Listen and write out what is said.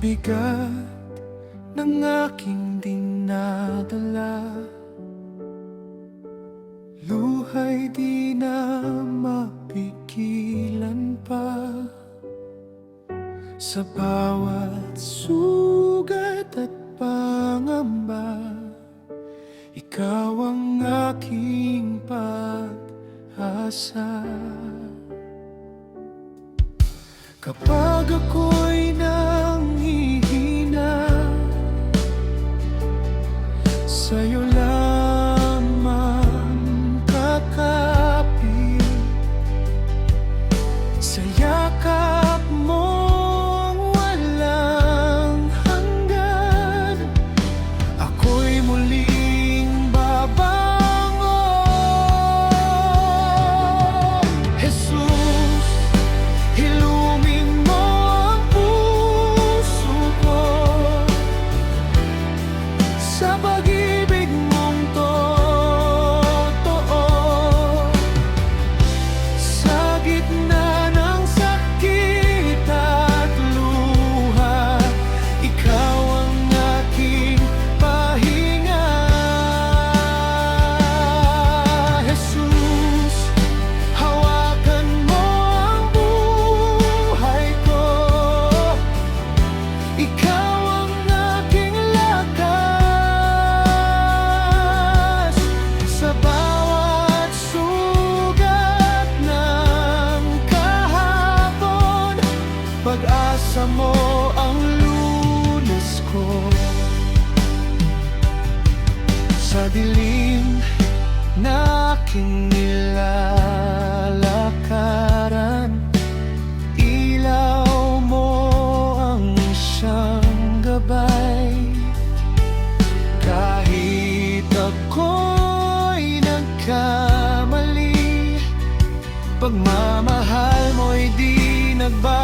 bigat ng aking dinadala, luha'y di na mapigilan pa. Sa bawat sugat at pangamba, ikaw ang aking pag-asa. Kapag ako'y nanghihina, sa'yo lamang kakapit. Sa yakap mong walang hanggan, ako'y muling babangon. Jesus, ilumin mo ang puso ko sa pag-ibig mong totoo. Sa gitna ng sakit at luha, ikaw ang aking pahinga. Jesus, hawakan mo ang buhay ko, ikaw ang aking lakas. Sa bawat sugat ng kahapon, pag-asa mo ang Lunes ko. Sa dilim na aking nilalakaran, ilaw mo ang siyang gabay. Kahit ako'y nagkamali, pagmamahal mo'y di nagbago.